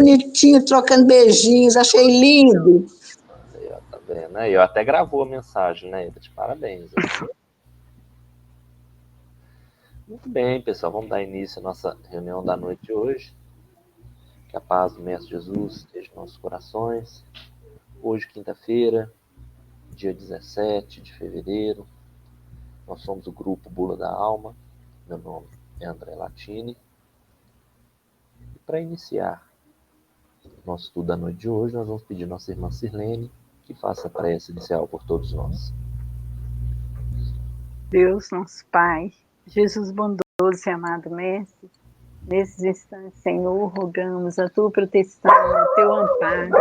bonitinho, trocando beijinhos, achei lindo. Aí, ó, tá vendo, né? Eu até gravou a mensagem, né, Ida? De parabéns. Muito bem, pessoal, vamos dar início à nossa reunião da noite de hoje. Que a paz do Mestre Jesus esteja em nossos corações. Hoje, quinta-feira, dia 17 de fevereiro, nós somos o grupo Bula da Alma. Meu nome é André Latini. E para iniciar nosso estudo da noite de hoje, nós vamos pedir à nossa irmã Sirlene que faça a prece inicial por todos nós. Deus, nosso Pai, Jesus bondoso e amado Mestre, nesses instantes, Senhor, rogamos a Tua proteção, o Teu amparo,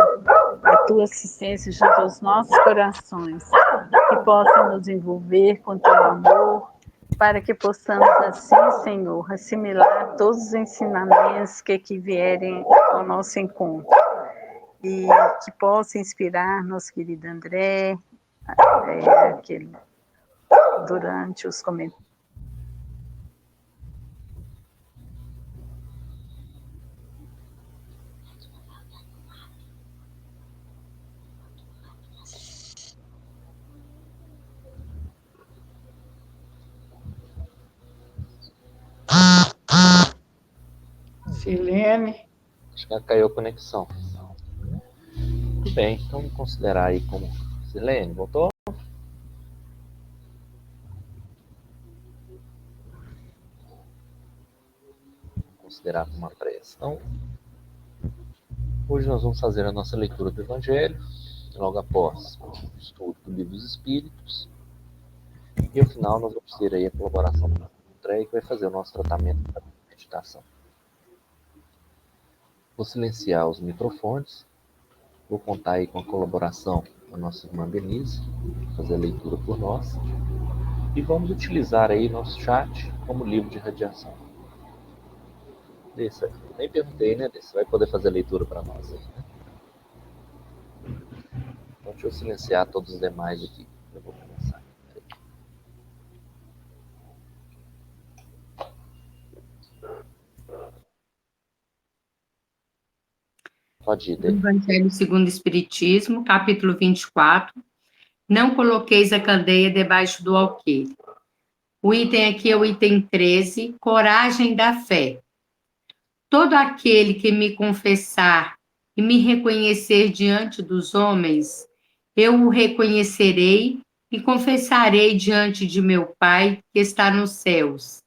a Tua assistência junto aos nossos corações, que possam nos envolver com Teu amor, para que possamos assim, Senhor, assimilar todos os ensinamentos que aqui vierem ao nosso encontro, e que possa inspirar nosso querido André, durante os comentários. Sirlene. Acho que caiu a conexão. Muito bem, então vamos considerar aí como... Sirlene, voltou? Considerar como uma prece. Então, hoje nós vamos fazer a nossa leitura do Evangelho, logo após o estudo do Livro dos Espíritos. E ao final nós vamos ter aí a colaboração do André, que vai fazer o nosso tratamento da meditação. Vou silenciar os microfones. Vou contar aí com a colaboração da nossa irmã Denise, fazer a leitura por nós. E vamos utilizar aí nosso chat como livro de radiação. Dessa, nem perguntei, né, Dessa? Vai poder fazer a leitura para nós aí, né? Então deixa eu silenciar todos os demais aqui. Eu vou começar. Pode ir, Denise. Evangelho segundo o Espiritismo, capítulo 24. Não coloqueis a candeia debaixo do alqueire. O item aqui é o item 13, coragem da fé. Todo aquele que me confessar e me reconhecer diante dos homens, eu o reconhecerei e confessarei diante de meu Pai que está nos céus.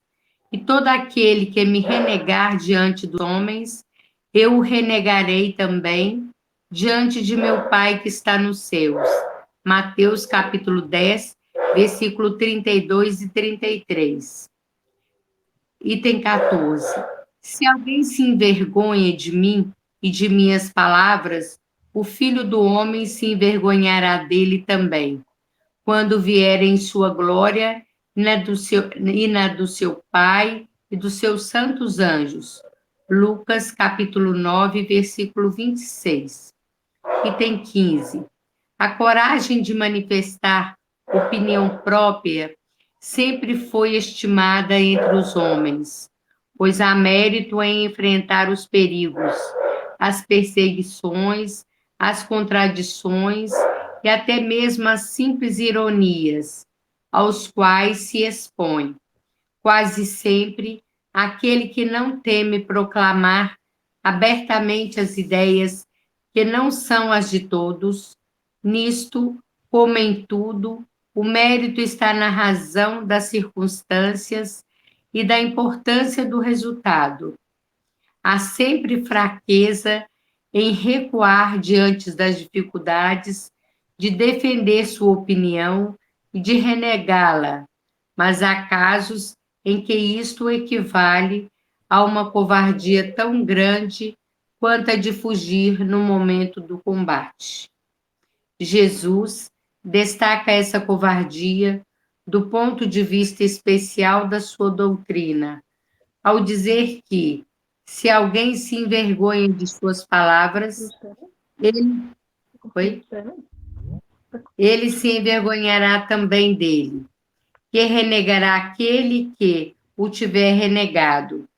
E todo aquele que me renegar diante dos homens, eu o renegarei também diante de meu Pai que está nos céus. Mateus capítulo 10, versículo 32 e 33. Item 14. Se alguém se envergonha de mim e de minhas palavras, o Filho do Homem se envergonhará dele também, quando vier em sua glória e na do seu Pai e dos seus santos anjos. Lucas, capítulo 9, versículo 26. Item 15. A coragem de manifestar opinião própria sempre foi estimada entre os homens, pois há mérito em enfrentar os perigos, as perseguições, as contradições e até mesmo as simples ironias, aos quais se expõe. Quase sempre, aquele que não teme proclamar abertamente as ideias que não são as de todos, nisto, como em tudo, o mérito está na razão das circunstâncias e da importância do resultado. Há sempre fraqueza em recuar diante das dificuldades, de defender sua opinião e de renegá-la, mas há casos em que isto equivale a uma covardia tão grande quanto a de fugir no momento do combate. Jesus destaca essa covardia do ponto de vista especial da sua doutrina, ao dizer que, se alguém se envergonha de suas palavras, ele se envergonhará também dele, que renegará aquele que o tiver renegado,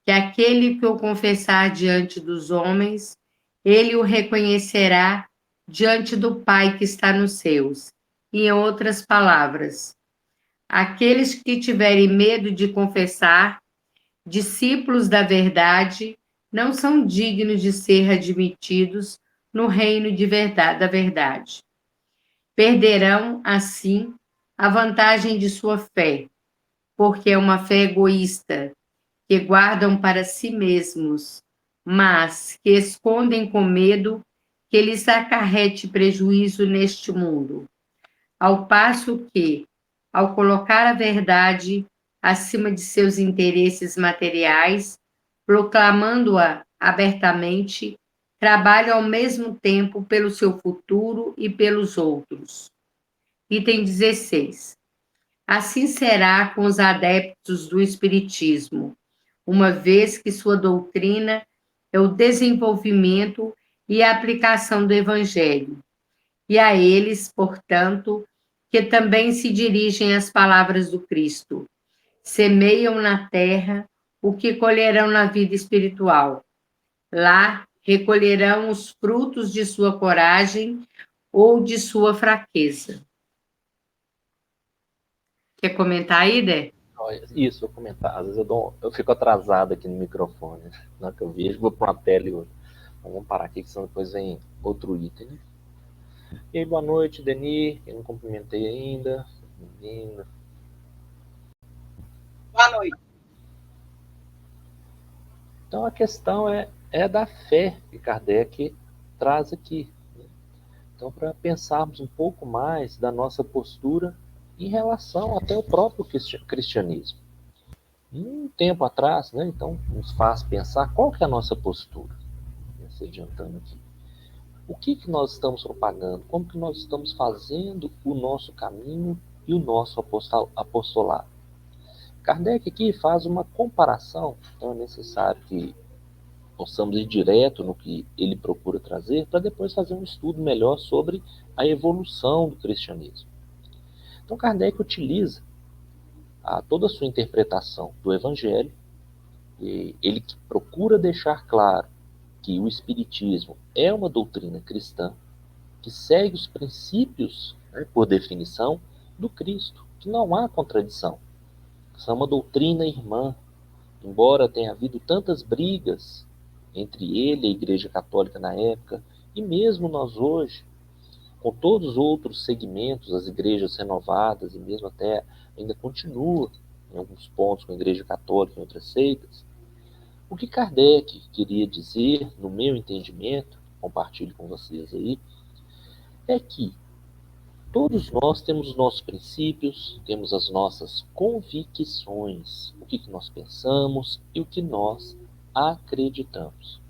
que aquele que o confessar diante dos homens, ele o reconhecerá diante do Pai que está nos céus. E, em outras palavras, aqueles que tiverem medo de confessar, discípulos da verdade, não são dignos de ser admitidos no reino da verdade. Perderão, assim, a vantagem de sua fé, porque é uma fé egoísta, que guardam para si mesmos, mas que escondem com medo que lhes acarrete prejuízo neste mundo. Ao passo que, ao colocar a verdade acima de seus interesses materiais, proclamando-a abertamente, trabalham ao mesmo tempo pelo seu futuro e pelos outros. Item 16. Assim será com os adeptos do Espiritismo, uma vez que sua doutrina é o desenvolvimento e a aplicação do Evangelho. E a eles, portanto, que também se dirigem às palavras do Cristo. Semeiam na terra o que colherão na vida espiritual. Lá recolherão os frutos de sua coragem ou de sua fraqueza. Quer comentar aí, Dé? Isso, vou comentar. Às vezes eu fico atrasado aqui no microfone. Na hora que eu vejo, vou para uma tela e outra. Vamos parar aqui, que senão depois vem outro item, né? E aí, boa noite, Deni. Eu não cumprimentei ainda. Bem-vinda. Boa noite. Então a questão é da fé que Kardec traz aqui. Né? Então, para pensarmos um pouco mais da nossa postura em relação até ao próprio cristianismo. Um tempo atrás, né, então, nos faz pensar qual que é a nossa postura. Se adiantando aqui. O que nós estamos propagando? Como que nós estamos fazendo o nosso caminho e o nosso apostolado? Kardec aqui faz uma comparação, então é necessário que possamos ir direto no que ele procura trazer, para depois fazer um estudo melhor sobre a evolução do cristianismo. Então Kardec utiliza toda a sua interpretação do Evangelho, e ele procura deixar claro que o Espiritismo é uma doutrina cristã que segue os princípios, né, por definição, do Cristo, que não há contradição. Isso é uma doutrina irmã, embora tenha havido tantas brigas entre ele e a Igreja Católica na época, e mesmo nós hoje, com todos os outros segmentos, as igrejas renovadas, e mesmo até ainda continua em alguns pontos com a Igreja Católica e outras seitas, o que Kardec queria dizer, no meu entendimento, compartilho com vocês aí, é que todos nós temos os nossos princípios, temos as nossas convicções, o que nós pensamos e o que nós acreditamos.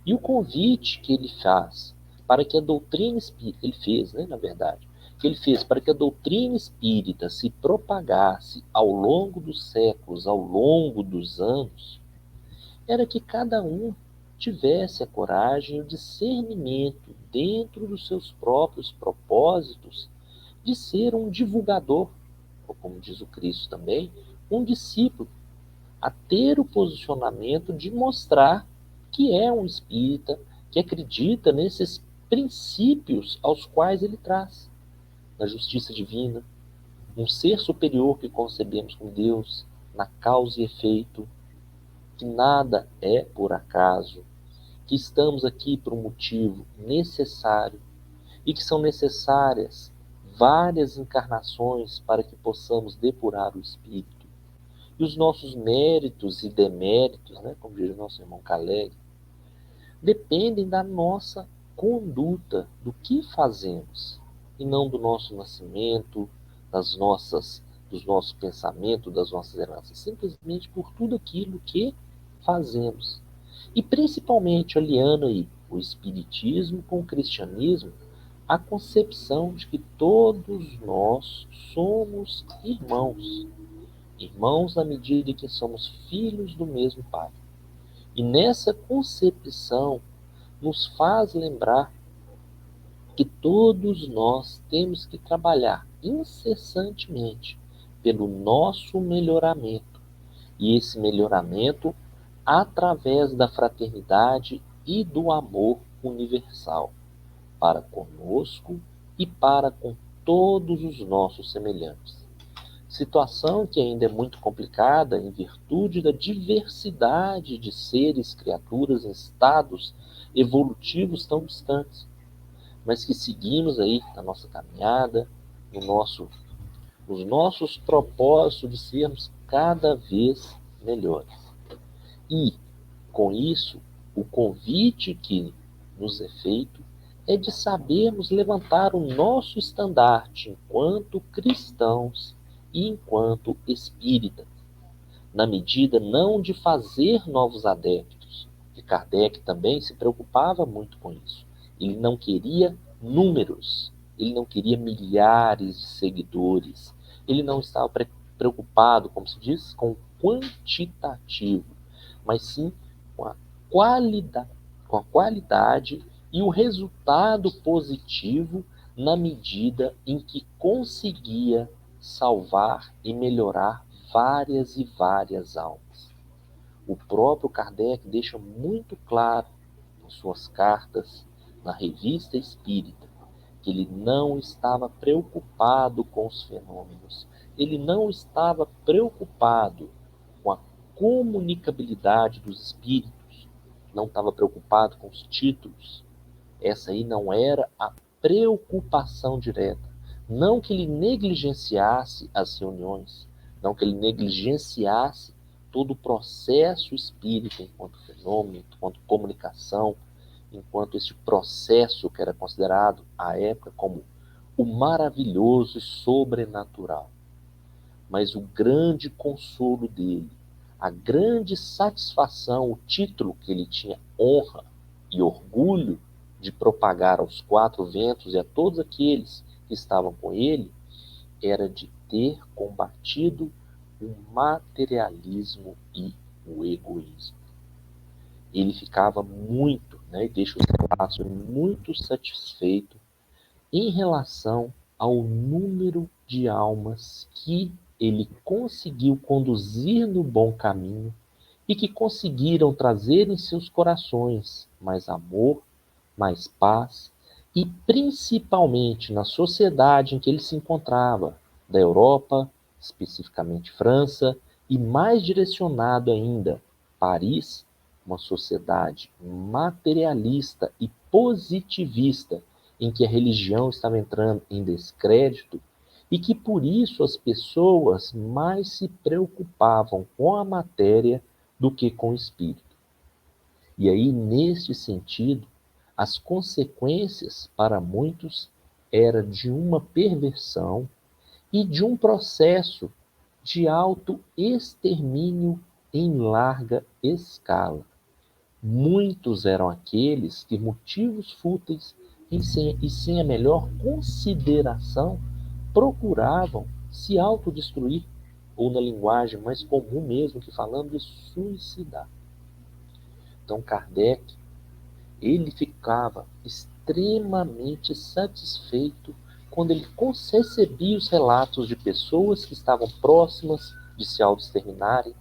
E o convite que ele faz para que a doutrina espírita, ele fez, né, na verdade, que ele fez para que a doutrina espírita se propagasse ao longo dos séculos, ao longo dos anos, era que cada um tivesse a coragem e o discernimento dentro dos seus próprios propósitos de ser um divulgador, ou como diz o Cristo também, um discípulo, a ter o posicionamento de mostrar que é um espírita, que acredita nesses princípios aos quais ele traz, na justiça divina, um ser superior que concebemos como Deus, na causa e efeito, que nada é por acaso, que estamos aqui por um motivo necessário e que são necessárias várias encarnações para que possamos depurar o espírito. E os nossos méritos e deméritos, né, como diz o nosso irmão Calegre, dependem da nossa conduta, do que fazemos, e não do nosso nascimento, dos nossos pensamentos, das nossas heranças, simplesmente por tudo aquilo que fazemos. E principalmente aliando aí o espiritismo com o cristianismo, a concepção de que todos nós somos irmãos. Irmãos na medida em que somos filhos do mesmo Pai. E nessa concepção nos faz lembrar que todos nós temos que trabalhar incessantemente pelo nosso melhoramento. E esse melhoramento através da fraternidade e do amor universal, para conosco e para com todos os nossos semelhantes. Situação que ainda é muito complicada em virtude da diversidade de seres, criaturas em estados evolutivos tão distantes, mas que seguimos aí na nossa caminhada, nos nossos propósitos de sermos cada vez melhores. E, com isso, o convite que nos é feito é de sabermos levantar o nosso estandarte enquanto cristãos e enquanto espíritas, na medida não de fazer novos adeptos, que Kardec também se preocupava muito com isso. Ele não queria números, ele não queria milhares de seguidores, ele não estava preocupado, como se diz, com o quantitativo, mas sim com a qualidade e o resultado positivo na medida em que conseguia salvar e melhorar várias e várias almas. O próprio Kardec deixa muito claro em suas cartas na Revista Espírita que ele não estava preocupado com os fenômenos, ele não estava preocupado com a comunicabilidade dos espíritos, não estava preocupado com os títulos. Essa aí não era a preocupação direta. Não que ele negligenciasse as reuniões, não que ele negligenciasse todo o processo espírita enquanto fenômeno, enquanto comunicação, enquanto este processo que era considerado à época como o maravilhoso e sobrenatural. Mas o grande consolo dele, a grande satisfação, o título que ele tinha, honra e orgulho de propagar aos quatro ventos e a todos aqueles que estavam com ele, era de ter combatido o materialismo e o egoísmo. Ele ficava muito, e deixa os relatos muito satisfeito em relação ao número de almas que ele conseguiu conduzir no bom caminho e que conseguiram trazer em seus corações mais amor, mais paz e principalmente na sociedade em que ele se encontrava, da Europa, especificamente França, e mais direcionado ainda, Paris, uma sociedade materialista e positivista em que a religião estava entrando em descrédito e que por isso as pessoas mais se preocupavam com a matéria do que com o espírito. E aí, neste sentido, as consequências para muitos era de uma perversão e de um processo de autoextermínio em larga escala. Muitos eram aqueles que, motivos fúteis e sem a melhor consideração, procuravam se autodestruir, ou na linguagem mais comum mesmo que falamos, de suicidar. Então Kardec, ele ficava extremamente satisfeito quando ele recebia os relatos de pessoas que estavam próximas de se autoexterminarem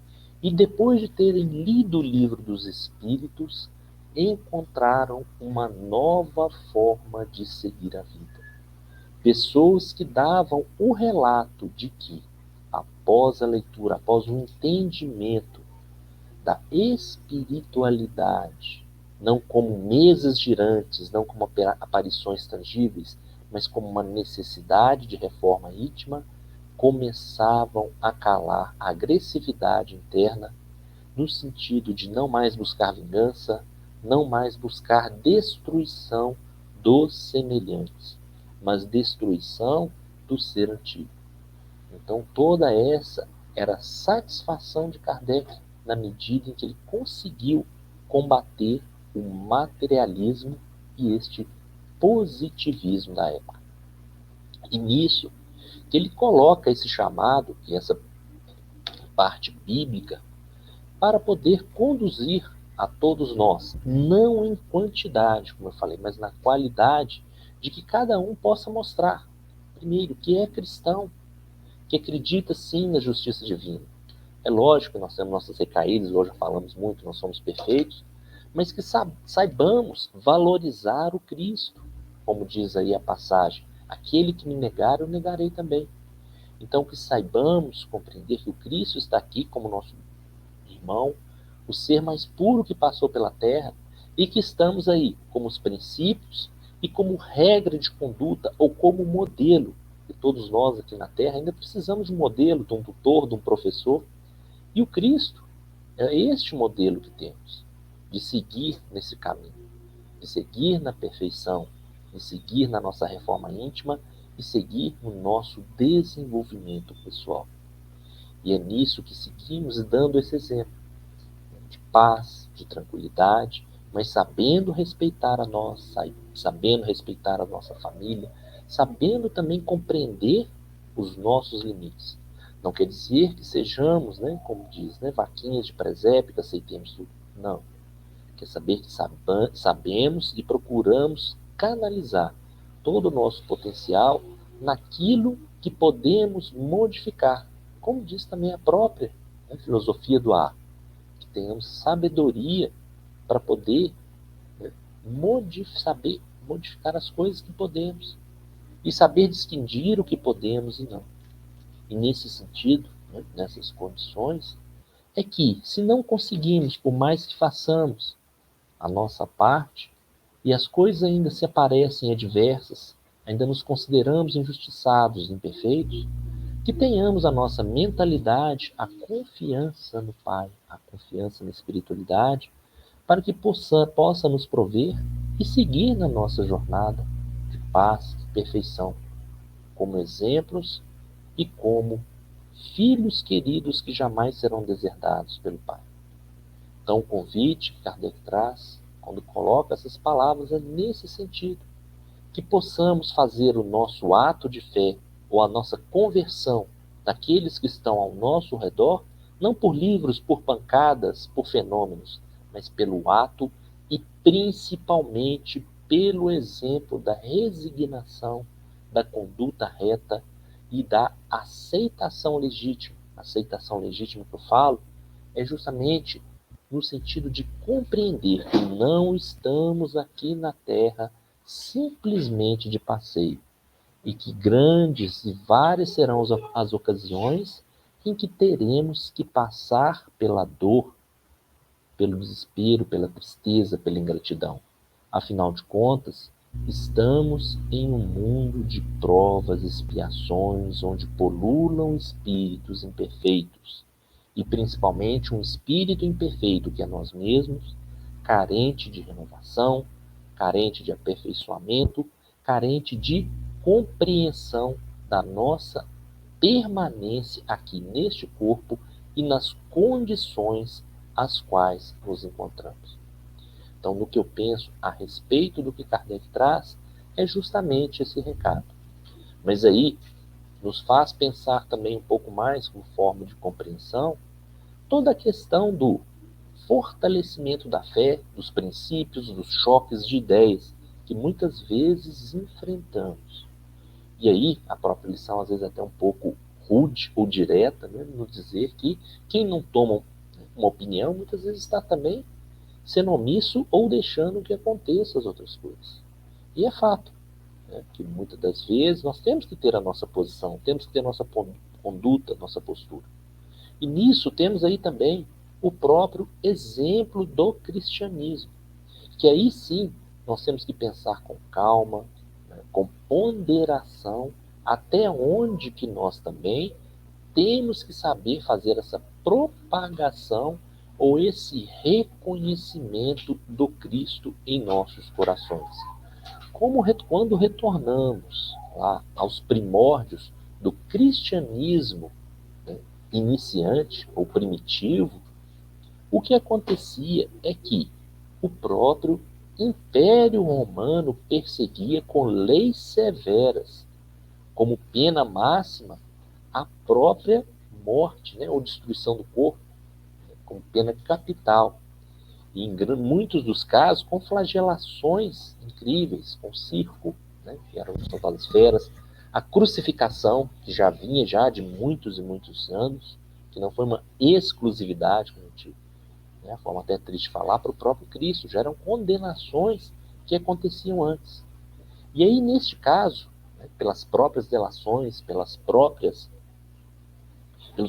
e depois de terem lido o livro dos Espíritos, encontraram uma nova forma de seguir a vida. Pessoas que davam o relato de que, após a leitura, após o entendimento da espiritualidade, não como mesas girantes, não como aparições tangíveis, mas como uma necessidade de reforma íntima, começavam a calar a agressividade interna, no sentido de não mais buscar vingança, não mais buscar destruição dos semelhantes, mas destruição do ser antigo. Então toda essa era a satisfação de Kardec na medida em que ele conseguiu combater o materialismo e este positivismo da época. E nisso que ele coloca esse chamado e essa parte bíblica para poder conduzir a todos nós, não em quantidade, como eu falei, mas na qualidade de que cada um possa mostrar, primeiro, que é cristão, que acredita sim na justiça divina. É lógico que nós temos nossas recaídas, hoje já falamos muito, nós somos perfeitos, mas que saibamos valorizar o Cristo, como diz aí a passagem, aquele que me negar, eu negarei também. Então, que saibamos compreender que o Cristo está aqui como nosso irmão, o ser mais puro que passou pela terra, e que estamos aí como os princípios e como regra de conduta ou como modelo, que todos nós aqui na terra ainda precisamos de um modelo, de um tutor, de um professor. E o Cristo é este modelo que temos, de seguir nesse caminho, de seguir na perfeição, de seguir na nossa reforma íntima e seguir no nosso desenvolvimento pessoal. E é nisso que seguimos dando esse exemplo de paz, de tranquilidade, mas sabendo respeitar a nós, sabendo respeitar a nossa família, sabendo também compreender os nossos limites. Não quer dizer que sejamos, como diz, vaquinhas de presépio, que aceitemos tudo. Não. Quer saber que sabemos e procuramos canalizar todo o nosso potencial naquilo que podemos modificar. Como diz também a própria filosofia do ar. Que tenhamos sabedoria para poder saber modificar as coisas que podemos. E saber distinguir o que podemos e não. E nesse sentido, nessas condições, é que se não conseguimos, por mais que façamos a nossa parte, e as coisas ainda se aparecem adversas, ainda nos consideramos injustiçados, imperfeitos, que tenhamos a nossa mentalidade, a confiança no Pai, a confiança na espiritualidade, para que possa nos prover e seguir na nossa jornada de paz e perfeição, como exemplos e como filhos queridos que jamais serão deserdados pelo Pai. Então, o convite que Kardec traz, quando coloca essas palavras, é nesse sentido. Que possamos fazer o nosso ato de fé ou a nossa conversão daqueles que estão ao nosso redor, não por livros, por pancadas, por fenômenos, mas pelo ato e principalmente pelo exemplo da resignação, da conduta reta e da aceitação legítima. A aceitação legítima que eu falo é justamente no sentido de compreender que não estamos aqui na Terra simplesmente de passeio, e que grandes e várias serão as ocasiões em que teremos que passar pela dor, pelo desespero, pela tristeza, pela ingratidão. Afinal de contas, estamos em um mundo de provas e expiações, onde pululam espíritos imperfeitos, e principalmente um espírito imperfeito que é nós mesmos, carente de renovação, carente de aperfeiçoamento, carente de compreensão da nossa permanência aqui neste corpo e nas condições às quais nos encontramos. Então, no que eu penso a respeito do que Kardec traz, é justamente esse recado. Mas aí nos faz pensar também um pouco mais, como forma de compreensão, toda a questão do fortalecimento da fé, dos princípios, dos choques de ideias que muitas vezes enfrentamos. E aí, a própria lição, às vezes, é até um pouco rude ou direta, no dizer que quem não toma uma opinião, muitas vezes está também sendo omisso ou deixando que aconteça as outras coisas. E é fato, que muitas das vezes nós temos que ter a nossa posição, temos que ter a nossa conduta, nossa postura. E nisso temos aí também o próprio exemplo do cristianismo, que aí sim nós temos que pensar com calma, com ponderação, até onde que nós também temos que saber fazer essa propagação ou esse reconhecimento do Cristo em nossos corações. Quando retornamos lá aos primórdios do cristianismo, iniciante ou primitivo, o que acontecia é que o próprio Império Romano perseguia com leis severas, como pena máxima, a própria morte, ou destruição do corpo, como pena capital. E em muitos dos casos, com flagelações incríveis, com circo, que eram as feras, a crucificação, que já vinha de muitos e muitos anos, que não foi uma exclusividade, como a gente né, a forma até triste de falar, para o próprio Cristo. Já eram condenações que aconteciam antes. E aí, neste caso, né, pelas próprias delações, pelos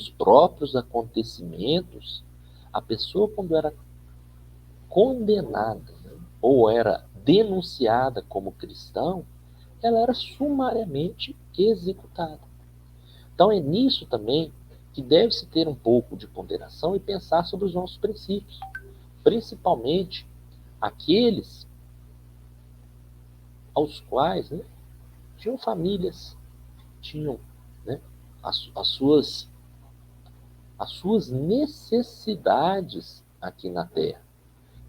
próprios acontecimentos, a pessoa, quando era condenada, né, ou era denunciada como cristão, ela era sumariamente executada. Então é nisso também que deve-se ter um pouco de ponderação e pensar sobre os nossos princípios, principalmente aqueles aos quais, né, tinham famílias, tinham, né, as suas necessidades aqui na Terra.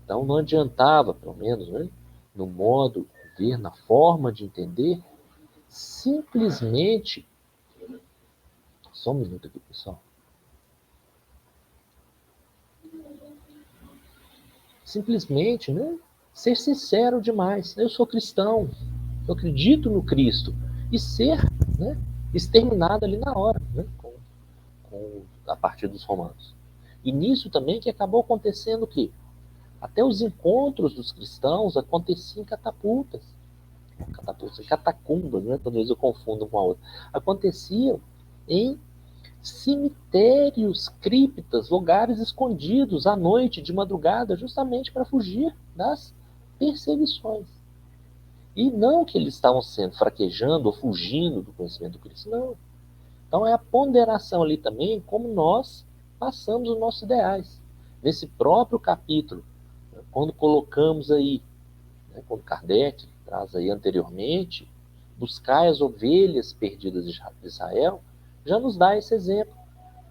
Então não adiantava, pelo menos, né, no modo de ver, na forma de entender, simplesmente. Só um minuto aqui, pessoal. Simplesmente, né, ser sincero demais. Eu sou cristão, eu acredito no Cristo. E ser, né, exterminado ali na hora, né, a partir dos romanos. E nisso também que acabou acontecendo o quê? Até os encontros dos cristãos aconteciam em catapultas, em catacumbas, né? Talvez eu confundo com a outra. Aconteciam em cemitérios, criptas, lugares escondidos à noite, de madrugada, justamente para fugir das perseguições. E não que eles estavam sendo fraquejando ou fugindo do conhecimento do Cristo, não. Então é a ponderação ali também como nós passamos os nossos ideais. Nesse próprio capítulo, quando colocamos aí, né, quando Kardec traz aí anteriormente, buscai as ovelhas perdidas de Israel, já nos dá esse exemplo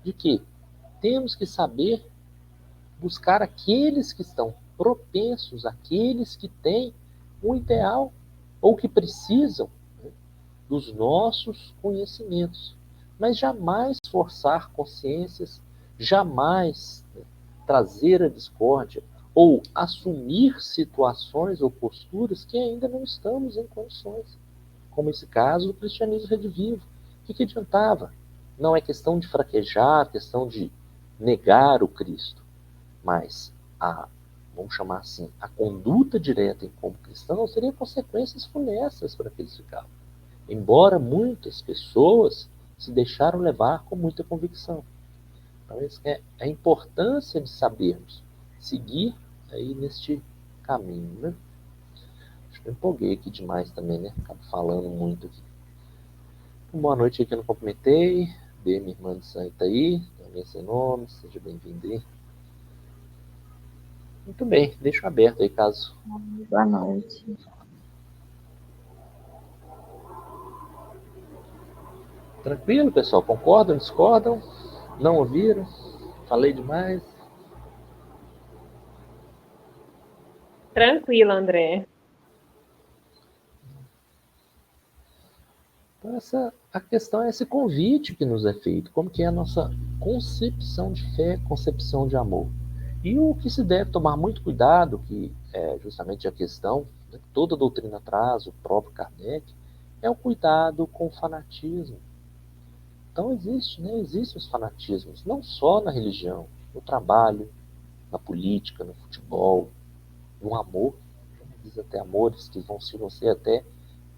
de que temos que saber buscar aqueles que estão propensos, aqueles que têm um ideal ou que precisam, né, dos nossos conhecimentos. Mas jamais forçar consciências, jamais, né, trazer a discórdia ou assumir situações ou posturas que ainda não estamos em condições. Como esse caso do cristianismo redivivo. O que adiantava? Não é questão de fraquejar, questão de negar o Cristo, mas vamos chamar assim, a conduta direta como cristão seria consequências funestas para aqueles que ficavam. Embora muitas pessoas se deixaram levar com muita convicção. Então, essa é a importância de sabermos seguir aí neste caminho, né? Acho que eu empolguei aqui demais também, né? Acabo falando muito aqui. Boa noite aí que eu não cumprimentei. Minha irmã de sangue está aí, também sem nome, seja bem-vindo aí. Muito bem, deixo aberto aí caso. Boa noite. Tranquilo, pessoal? Concordam, discordam? Não ouviram? Falei demais? Tranquilo, André. Então a questão é esse convite que nos é feito. Como que é a nossa concepção de fé, concepção de amor? E o que se deve tomar muito cuidado, que é justamente a questão, né, que toda a doutrina traz, o próprio Kardec, é o cuidado com o fanatismo. Então existem os fanatismos, não só na religião, no trabalho, na política, no futebol, no amor. Diz até amores que vão ser até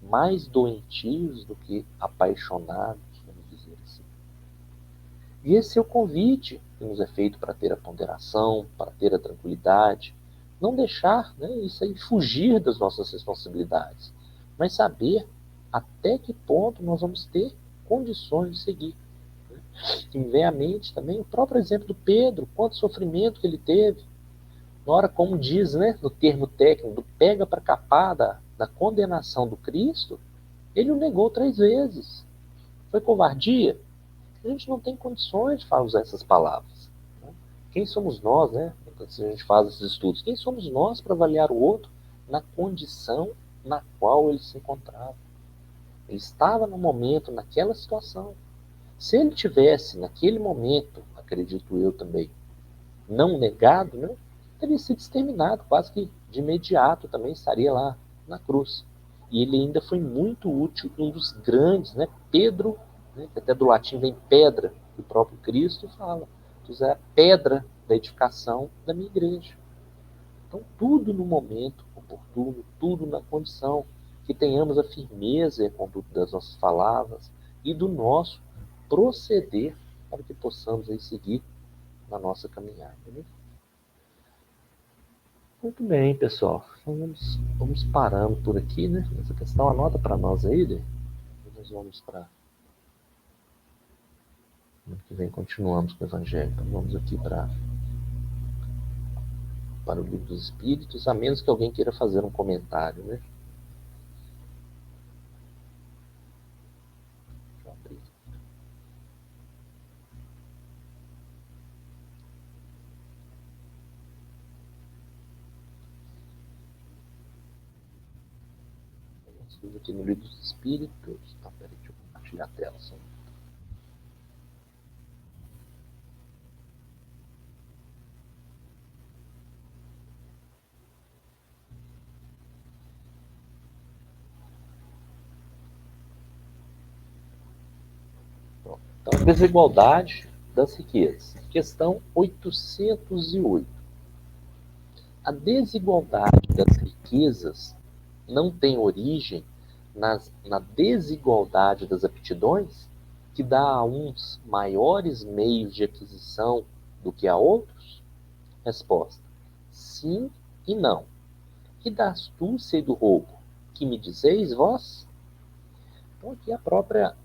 mais doentios do que apaixonados, vamos dizer assim. E esse é o convite que nos é feito para ter a ponderação, para ter a tranquilidade, não deixar, né, isso aí fugir das nossas responsabilidades, mas saber até que ponto nós vamos ter condições de seguir. E me vem à mente também o próprio exemplo do Pedro, quanto sofrimento que ele teve. Na hora, como diz, né, no termo técnico, do pega para capar da condenação do Cristo, ele o negou 3 vezes. Foi covardia? A gente não tem condições de usar essas palavras. Quem somos nós, né? Se a gente faz esses estudos, quem somos nós para avaliar o outro na condição na qual ele se encontrava? Ele estava no momento, naquela situação. Se ele tivesse, naquele momento, acredito eu também, não negado, né, teria sido exterminado, quase que de imediato também estaria lá na cruz. E ele ainda foi muito útil, um dos grandes, né, Pedro, né, que até do latim vem pedra, que o próprio Cristo fala. Tu és a pedra da edificação da minha igreja. Então, tudo no momento oportuno, tudo na condição que tenhamos a firmeza e a conduta das nossas palavras e do nosso proceder para que possamos aí seguir na nossa caminhada. Né? Muito bem, pessoal. Então, vamos parando por aqui, né? Essa questão anota para nós aí, né? Nós vamos para... Ano que vem continuamos com o Evangelho. Então, vamos aqui para o Livro dos Espíritos, a menos que alguém queira fazer um comentário, né? Deixa eu abrir. Vamos aqui no Livro dos Espíritos. Tá, peraí, deixa eu compartilhar a tela só. Então, desigualdade das riquezas. Questão 808. A desigualdade das riquezas não tem origem na desigualdade das aptidões, que dá a uns maiores meios de aquisição do que a outros? Resposta: sim e não. E da astúcia e do roubo, que me dizeis vós? Então, aqui a própria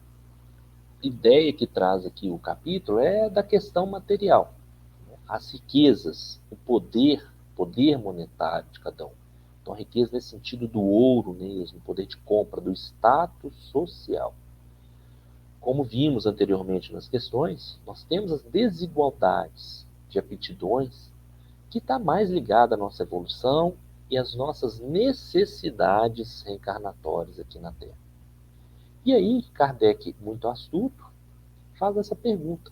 ideia que traz aqui o capítulo é da questão material. As riquezas, o poder monetário de cada um. Então, a riqueza nesse sentido do ouro mesmo, o poder de compra, do status social. Como vimos anteriormente nas questões, nós temos as desigualdades de aptidões, que está mais ligada à nossa evolução e às nossas necessidades reencarnatórias aqui na Terra. E aí, Kardec, muito astuto, faz essa pergunta.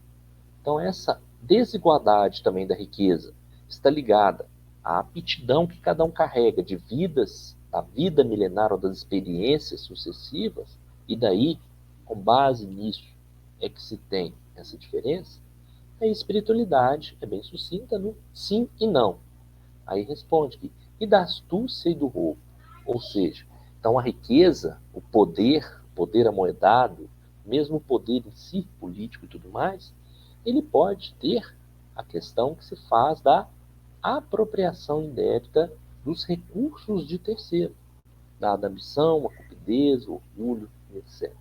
Então, essa desigualdade também da riqueza está ligada à aptidão que cada um carrega de vidas, da vida milenar ou das experiências sucessivas, e daí, com base nisso, é que se tem essa diferença. A espiritualidade é bem sucinta no sim e não. Aí responde que, e da astúcia e do roubo. Ou seja, então a riqueza, o poder amoedado, mesmo o poder em si, político e tudo mais, ele pode ter a questão que se faz da apropriação indébita dos recursos de terceiro, dada a ambição, a cupidez, o orgulho, etc.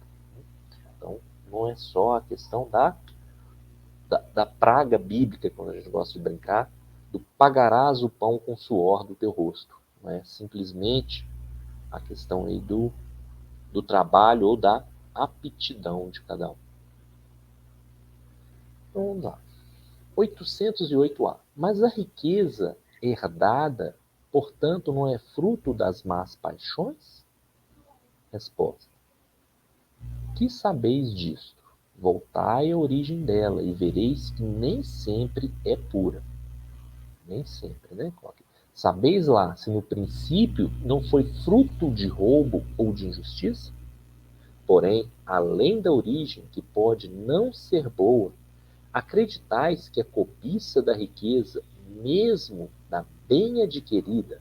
Então, não é só a questão da praga bíblica, quando a gente gosta de brincar, do pagarás o pão com o suor do teu rosto. Não é simplesmente a questão aí do trabalho ou da aptidão de cada um. Então, vamos lá. 808A. Mas a riqueza herdada, portanto, não é fruto das más paixões? Resposta: que sabeis disto? Voltai à origem dela e vereis que nem sempre é pura. Nem sempre, né? Sabeis lá se no princípio não foi fruto de roubo ou de injustiça? Porém, além da origem, que pode não ser boa, acreditais que a cobiça da riqueza, mesmo da bem adquirida,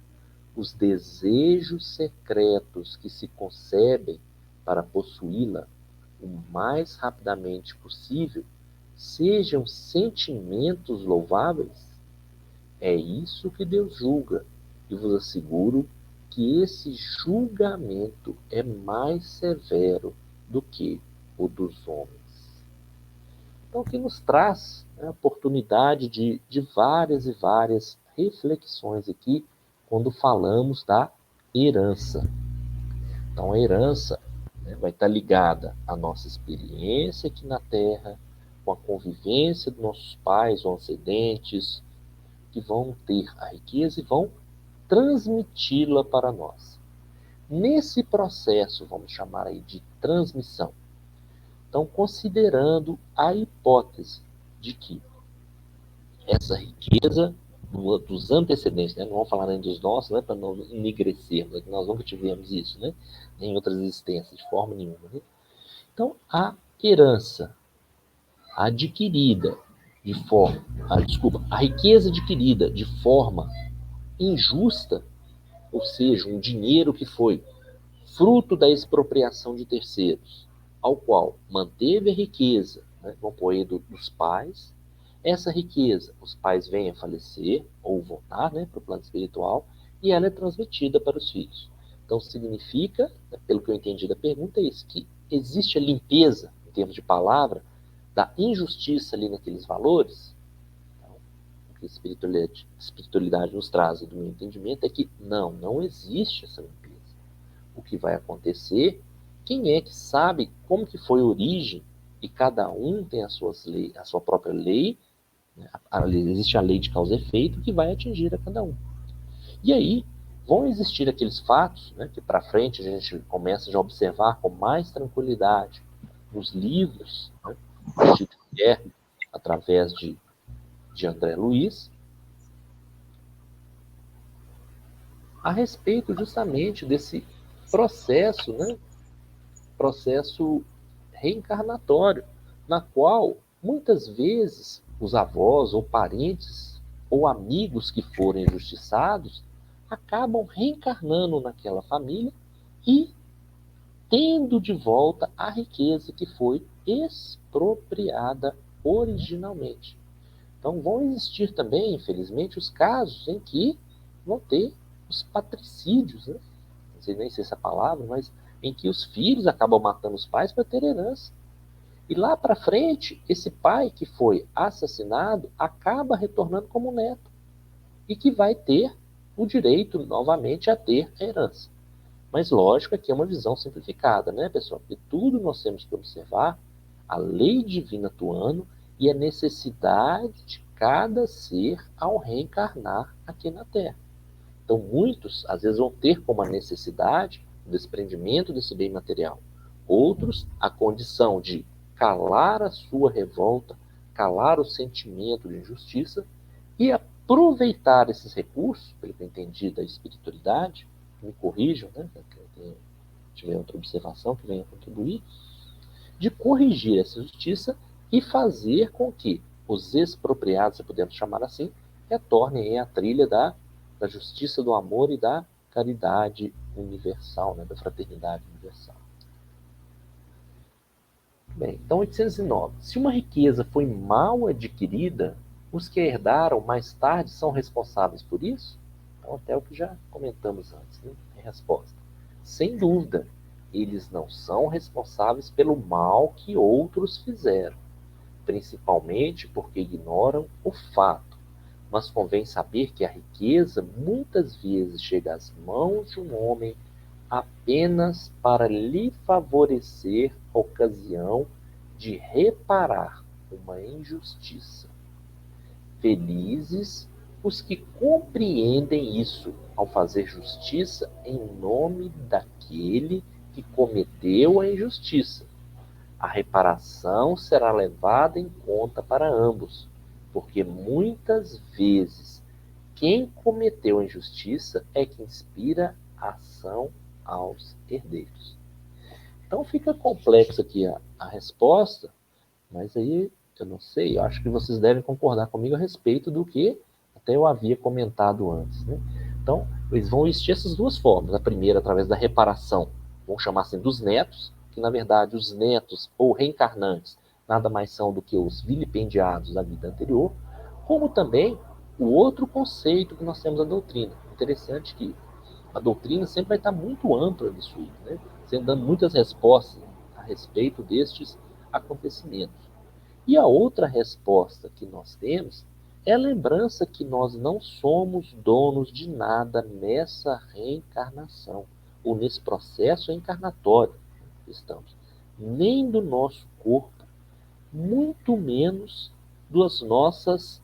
os desejos secretos que se concebem para possuí-la o mais rapidamente possível, sejam sentimentos louváveis? É isso que Deus julga, e vos asseguro que esse julgamento é mais severo do que o dos homens. Então, que nos traz a oportunidade de várias e várias reflexões aqui, quando falamos da herança. Então, a herança vai estar ligada à nossa experiência aqui na Terra, com a convivência dos nossos pais ou antecedentes, que vão ter a riqueza e vão transmiti-la para nós. Nesse processo, vamos chamar aí de transmissão, então, considerando a hipótese de que essa riqueza dos antecedentes, né, não vamos falar nem dos nossos, né, para não enegrecermos, nós nunca tivemos isso, né, em outras existências, de forma nenhuma. Né? Então, a herança adquirida a riqueza adquirida de forma injusta, ou seja, um dinheiro que foi fruto da expropriação de terceiros, ao qual manteve a riqueza, né, vamos pôr aí dos pais, essa riqueza, os pais vêm a falecer ou voltar, né, para o plano espiritual, e ela é transmitida para os filhos. Então significa, pelo que eu entendi da pergunta, é isso, que existe a limpeza, em termos de palavra, da injustiça ali naqueles valores. Então, o que a espiritualidade nos traz, do meu entendimento, é que não existe essa limpeza. O que vai acontecer, quem é que sabe como que foi a origem, e cada um tem a sua própria lei, né? Existe a lei de causa e efeito que vai atingir a cada um. E aí vão existir aqueles fatos, né, que para frente a gente começa já a observar com mais tranquilidade nos livros, né, do Chico Xavier, através de André Luiz, a respeito justamente desse processo, né, processo reencarnatório, na qual muitas vezes os avós ou parentes ou amigos que forem injustiçados acabam reencarnando naquela família e tendo de volta a riqueza que foi expropriada originalmente. Então vão existir também, infelizmente, os casos em que vão ter os patricídios, né? Não sei nem se essa palavra, mas em que os filhos acabam matando os pais para ter herança. E lá para frente, esse pai que foi assassinado acaba retornando como neto e que vai ter o direito novamente a ter a herança. Mas lógico que é uma visão simplificada, né, pessoal? Porque tudo nós temos que observar a lei divina atuando e a necessidade de cada ser ao reencarnar aqui na Terra. Então muitos, às vezes, vão ter como a necessidade o desprendimento desse bem material. Outros, a condição de calar a sua revolta, calar o sentimento de injustiça e aproveitar esses recursos, pelo que eu entendi da espiritualidade, me corrijam, né, se tiver outra observação que venha contribuir, de corrigir essa justiça e fazer com que os expropriados, se podemos chamar assim, retornem à trilha da justiça, do amor e da caridade universal, né, da fraternidade universal. Bem, então 809. Se uma riqueza foi mal adquirida, os que a herdaram mais tarde são responsáveis por isso? Então, até o que já comentamos antes, né? Em resposta. Sem dúvida, eles não são responsáveis pelo mal que outros fizeram, principalmente porque ignoram o fato. Mas convém saber que a riqueza muitas vezes chega às mãos de um homem apenas para lhe favorecer a ocasião de reparar uma injustiça. Felizes os que compreendem isso ao fazer justiça em nome daquele que cometeu a injustiça. A reparação será levada em conta para ambos, porque muitas vezes quem cometeu a injustiça é que inspira a ação aos herdeiros. Então fica complexo aqui a resposta, mas aí eu não sei, eu acho que vocês devem concordar comigo a respeito do que até eu havia comentado antes, né? Então, eles vão existir essas duas formas. A primeira, através da reparação, vamos chamar assim dos netos, que na verdade os netos ou reencarnantes nada mais são do que os vilipendiados da vida anterior, como também o outro conceito que nós temos da doutrina. Interessante que a doutrina sempre vai estar muito ampla nisso aí, né? Sendo dando muitas respostas a respeito destes acontecimentos. E a outra resposta que nós temos é a lembrança que nós não somos donos de nada nessa reencarnação, ou nesse processo encarnatório que estamos. Nem do nosso corpo, muito menos das nossas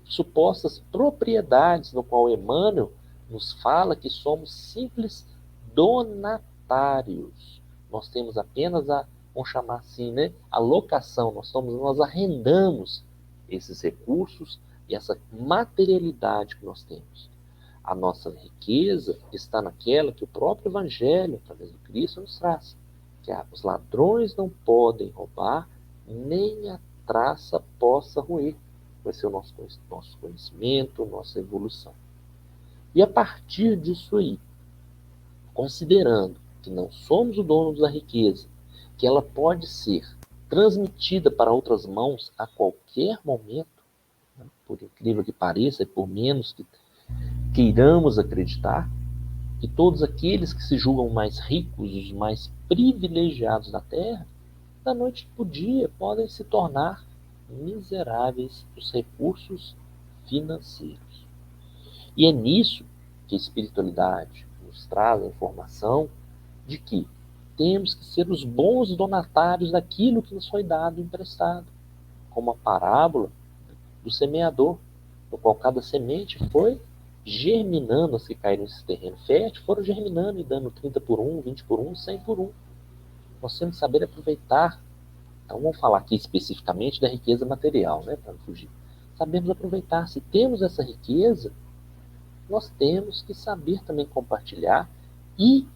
supostas propriedades, no qual Emmanuel nos fala que somos simples donatários. Nós temos apenas vamos chamar assim, né, a locação, nós arrendamos esses recursos e essa materialidade que nós temos. A nossa riqueza está naquela que o próprio Evangelho, através do Cristo, nos traz, que os ladrões não podem roubar, nem a traça possa roer. Vai ser o nosso conhecimento, nossa evolução. E a partir disso aí, considerando que não somos o dono da riqueza, que ela pode ser transmitida para outras mãos a qualquer momento, né, por incrível que pareça e por menos que queiramos acreditar, que todos aqueles que se julgam mais ricos, os mais privilegiados da Terra, da noite para o dia podem se tornar miseráveis dos recursos financeiros. E é nisso que a espiritualidade nos traz a informação de que temos que ser os bons donatários daquilo que nos foi dado emprestado, como a parábola do semeador, no qual cada semente foi germinando, as que caíram nesse terreno fértil, foram germinando e dando 30 por 1, 20 por 1, 100 por 1. Nós temos que saber aproveitar. Então vamos falar aqui especificamente da riqueza material, né, para não fugir. Sabemos aproveitar. Se temos essa riqueza, nós temos que saber também compartilhar e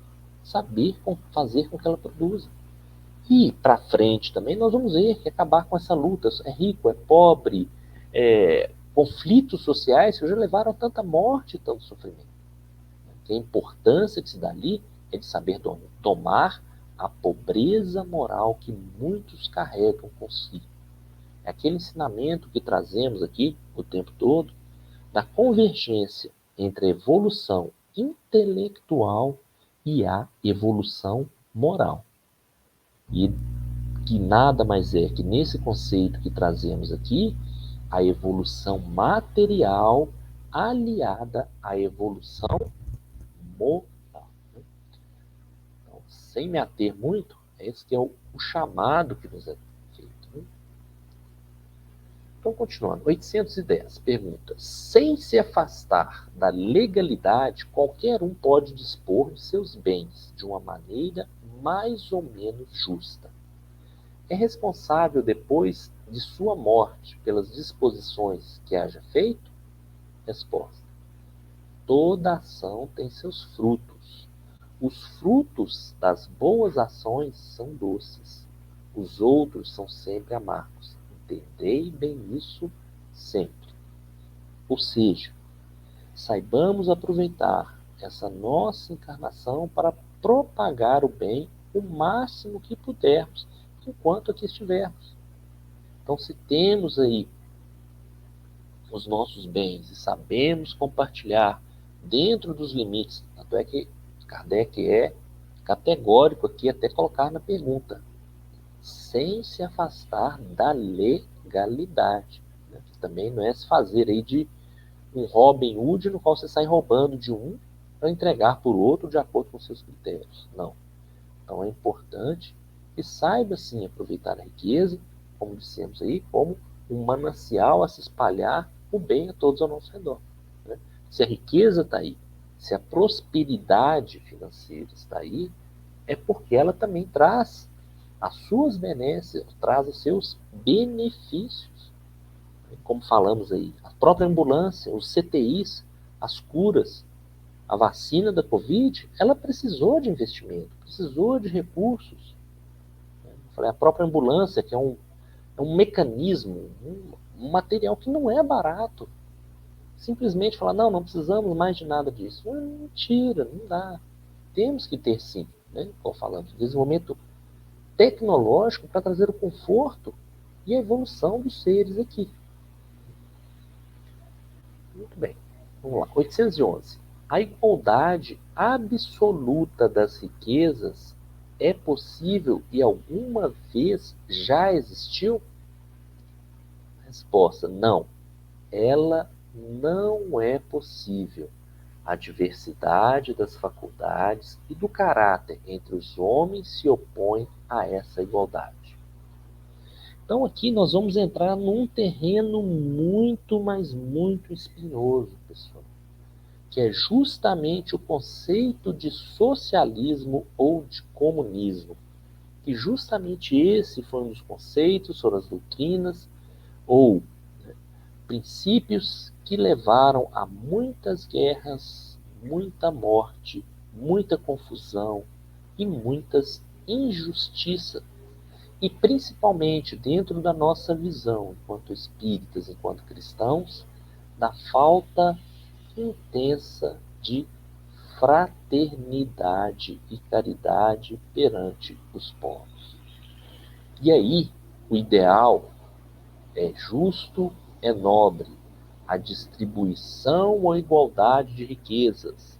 saber fazer com que ela produza. E para frente também nós vamos ver que acabar com essa luta. É rico, é pobre, conflitos sociais que já levaram a tanta morte e tanto sofrimento. Que a importância que se dá ali é de saber domar a pobreza moral que muitos carregam consigo. É aquele ensinamento que trazemos aqui o tempo todo da convergência entre a evolução intelectual e a evolução moral. E que nada mais é que nesse conceito que trazemos aqui, a evolução material aliada à evolução moral. Então, sem me ater muito, esse que é o chamado que nos é feito. Né? Então, continuando. 810, pergunta. Sem se afastar da legalidade, qualquer um pode dispor de seus bens de uma maneira mais ou menos justa. É responsável depois de sua morte pelas disposições que haja feito? Resposta. Toda ação tem seus frutos. Os frutos das boas ações são doces. Os outros são sempre amargos. Entendei bem isso sempre. Ou seja, saibamos aproveitar essa nossa encarnação para propagar o bem o máximo que pudermos, enquanto aqui estivermos. Então, se temos aí os nossos bens e sabemos compartilhar dentro dos limites, tanto é que Kardec é categórico aqui, até colocar na pergunta, sem se afastar da legalidade. Né? Que também não é se fazer aí de um Robin Hood no qual você sai roubando de um para entregar por outro de acordo com seus critérios. Não. Então é importante que saiba sim aproveitar a riqueza, como dissemos aí, como um manancial a se espalhar o bem a todos ao nosso redor. Né? Se a riqueza está aí, se a prosperidade financeira está aí, é porque ela também traz as suas benesses, traz os seus benefícios. Como falamos aí, a própria ambulância, os CTIs, as curas, a vacina da Covid, ela precisou de investimento, precisou de recursos. Eu falei, a própria ambulância, que é um mecanismo, um material que não é barato. Simplesmente falar, não precisamos mais de nada disso. Mentira, não dá. Temos que ter sim, né? Como falamos, desenvolvimento tecnológico para trazer o conforto e a evolução dos seres aqui. Muito bem, vamos lá. 811. A igualdade absoluta das riquezas é possível e alguma vez já existiu? Resposta, não. Ela não é possível. A diversidade das faculdades e do caráter entre os homens se opõe a essa igualdade. Então aqui nós vamos entrar num terreno muito, mas muito espinhoso, pessoal, que é justamente o conceito de socialismo ou de comunismo, que justamente esse foi um dos conceitos sobre as doutrinas ou princípios que levaram a muitas guerras, muita morte, muita confusão e muitas injustiças e principalmente dentro da nossa visão, enquanto espíritas, enquanto cristãos, da falta intensa de fraternidade e caridade perante os povos. E aí, o ideal é justo, é nobre, a distribuição ou igualdade de riquezas.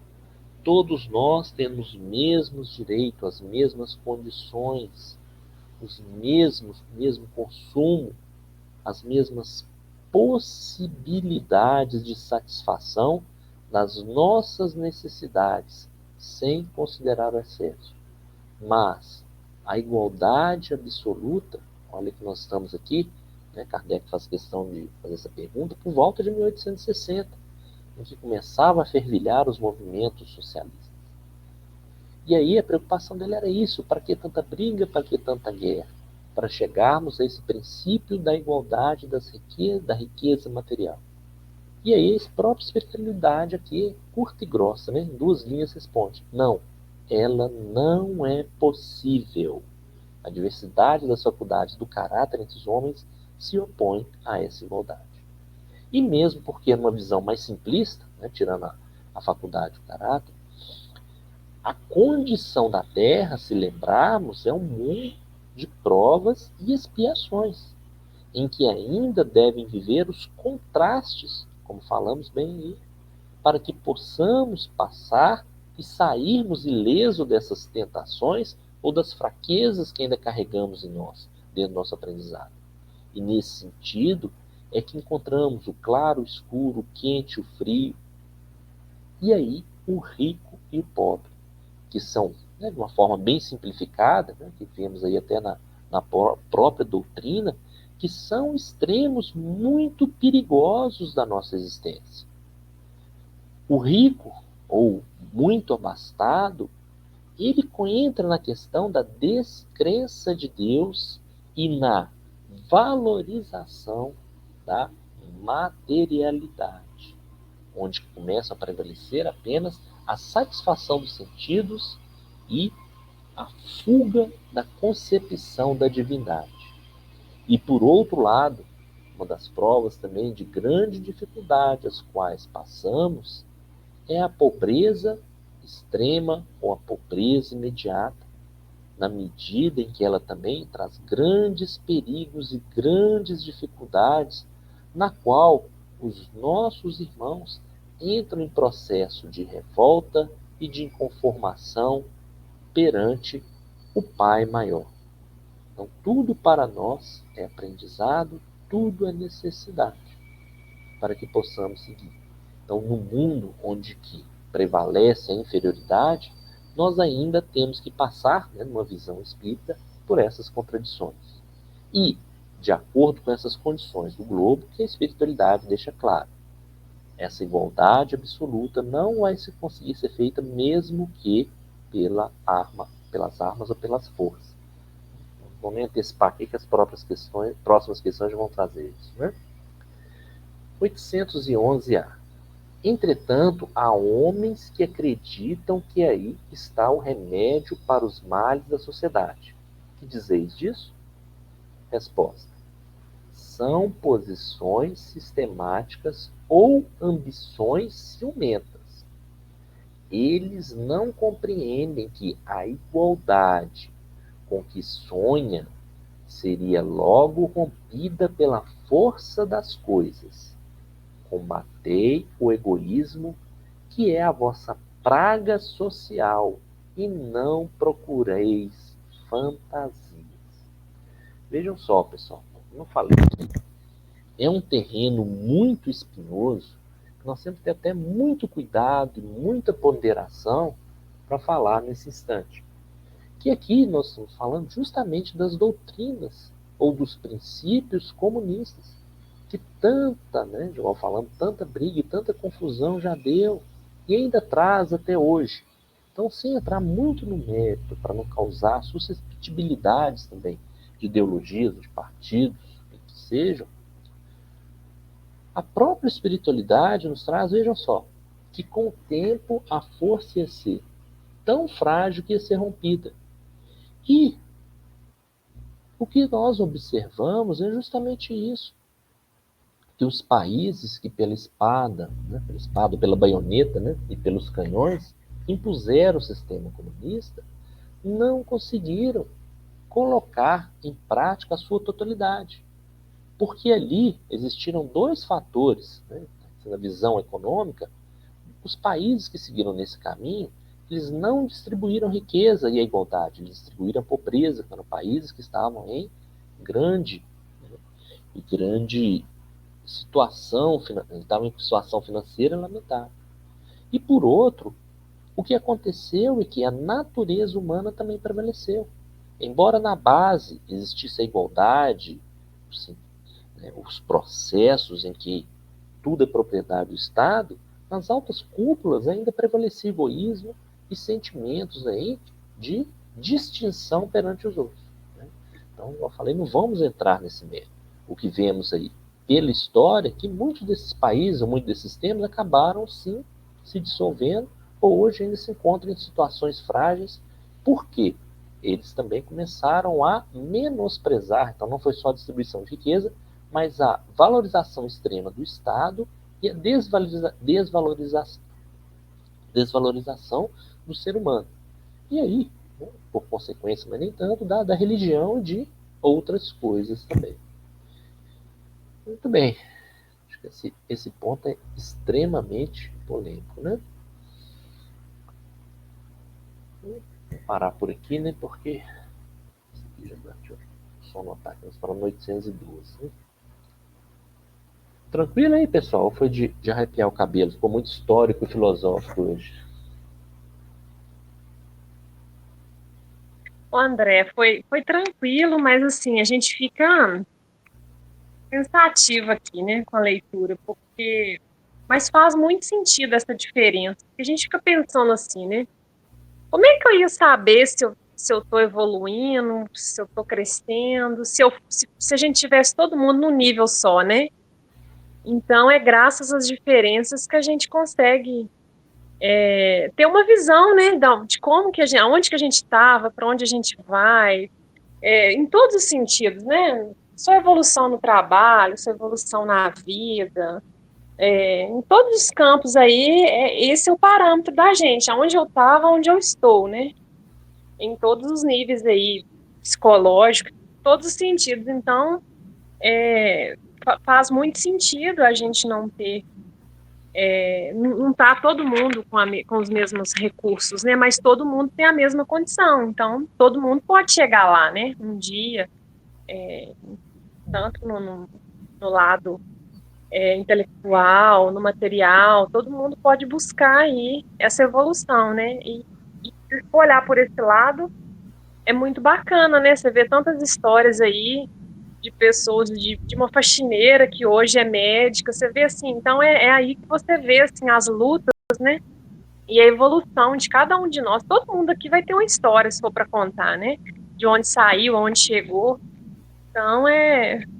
Todos nós temos os mesmos direitos, as mesmas condições, o mesmo consumo, as mesmas possibilidades de satisfação das nossas necessidades, sem considerar o excesso. Mas a igualdade absoluta, olha que nós estamos aqui, né, Kardec faz questão de fazer essa pergunta, por volta de 1860, em que começava a fervilhar os movimentos socialistas. E aí a preocupação dele era isso: para que tanta briga, para que tanta guerra? Para chegarmos a esse princípio da igualdade da riqueza material. E aí a própria espiritualidade aqui, curta e grossa, né, em 2 linhas responde: não, ela não é possível. A diversidade das faculdades do caráter entre os homens se opõe a essa igualdade. E mesmo porque, numa visão mais simplista, né, tirando a faculdade do caráter, a condição da Terra, se lembrarmos, é um mundo de provas e expiações, em que ainda devem viver os contrastes, como falamos bem aí, para que possamos passar e sairmos ileso dessas tentações ou das fraquezas que ainda carregamos em nós, dentro do nosso aprendizado. E nesse sentido é que encontramos o claro, o escuro, o quente, o frio, e aí o rico e o pobre, que são, né, de uma forma bem simplificada, né, que vemos aí até na própria doutrina, que são extremos muito perigosos da nossa existência. O rico, ou muito abastado, ele entra na questão da descrença de Deus e na valorização da materialidade, onde começam a prevalecer apenas a satisfação dos sentidos e a fuga da concepção da divindade. E, por outro lado, uma das provas também de grande dificuldade às quais passamos é a pobreza extrema ou a pobreza imediata, na medida em que ela também traz grandes perigos e grandes dificuldades, na qual os nossos irmãos entram em processo de revolta e de inconformação perante o Pai maior. Então, tudo para nós é aprendizado, tudo é necessidade para que possamos seguir. Então, no mundo onde que prevalece a inferioridade, nós ainda temos que passar, né, numa visão espírita, por essas contradições. E, de acordo com essas condições do globo, que a espiritualidade deixa claro, essa igualdade absoluta não vai se conseguir ser feita mesmo que pelas armas ou pelas forças. Vou me antecipar aqui que as próximas questões já vão trazer isso, né? 811A. Entretanto, há homens que acreditam que aí está o remédio para os males da sociedade. Que dizeis disso? Resposta: são posições sistemáticas ou ambições ciumentas. Eles não compreendem que a igualdade com que sonha seria logo rompida pela força das coisas. Combatei o egoísmo, que é a vossa praga social, e não procureis fantasias. Vejam só, pessoal, como eu falei, é um terreno muito espinhoso, que nós temos que ter até muito cuidado e muita ponderação para falar nesse instante. Que aqui nós estamos falando justamente das doutrinas ou dos princípios comunistas, que tanta, né, igual falando, tanta briga e tanta confusão já deu e ainda traz até hoje. Então, sem entrar muito no mérito, para não causar suscetibilidades também de ideologias, de partidos, que sejam, a própria espiritualidade nos traz, vejam só, que com o tempo a força ia ser tão frágil que ia ser rompida. E O que nós observamos é justamente isso, que os países que pela espada, né, pela baioneta, né, e pelos canhões, impuseram o sistema comunista, não conseguiram colocar em prática a sua totalidade. Porque ali existiram dois fatores, né, na visão econômica. Os países que seguiram nesse caminho, eles não distribuíram riqueza e a igualdade, eles distribuíram a pobreza, que eram países que estavam em grande, né, e grande situação, estavam em situação financeira lamentável. E por outro, o que aconteceu é que a natureza humana também prevaleceu. Embora na base existisse a igualdade, assim, né, os processos em que tudo é propriedade do Estado, nas altas cúpulas ainda prevalecia egoísmo e sentimentos aí de distinção perante os outros. Né? Então, eu falei, não vamos entrar nesse mérito. O que vemos aí pela história é que muitos desses países, ou muitos desses temas, acabaram sim se dissolvendo, ou hoje ainda se encontram em situações frágeis. Por quê? Eles também começaram a menosprezar, então não foi só a distribuição de riqueza, mas a valorização extrema do Estado e a desvalorização do ser humano. E aí, né, por consequência, mas nem tanto, da religião e de outras coisas também. Muito bem. Acho que esse ponto é extremamente polêmico, né? Vou parar por aqui, né? Porque esse aqui já bateu. Só notar que nós falamos 812, né? Tranquilo aí, pessoal? Foi de arrepiar o cabelo. Ficou muito histórico e filosófico hoje. Ô, André, foi tranquilo, mas assim, a gente fica pensativa aqui, né, com a leitura, porque mas faz muito sentido essa diferença. Porque a gente fica pensando assim, né? Como é que eu ia saber se eu tô evoluindo, se eu tô crescendo, se a gente tivesse todo mundo num nível só, né? Então é graças às diferenças que a gente consegue ter uma visão, né, de como que aonde que a gente estava, para onde a gente vai, em todos os sentidos, né? Sua evolução no trabalho, sua evolução na vida, em todos os campos aí, esse é o parâmetro da gente, aonde eu estava, onde eu estou, né? Em todos os níveis aí, psicológico, todos os sentidos. Então, faz muito sentido a gente não ter, não tá todo mundo com os mesmos recursos, né? Mas todo mundo tem a mesma condição. Então, todo mundo pode chegar lá, né? Um dia, tanto no lado intelectual, no material, todo mundo pode buscar aí essa evolução, né? E se for olhar por esse lado, é muito bacana, né? Você vê tantas histórias aí de pessoas, de uma faxineira que hoje é médica, você vê assim, então é aí que você vê assim, as lutas, né? E a evolução de cada um de nós. Todo mundo aqui vai ter uma história, se for para contar, né? De onde saiu, onde chegou. Então,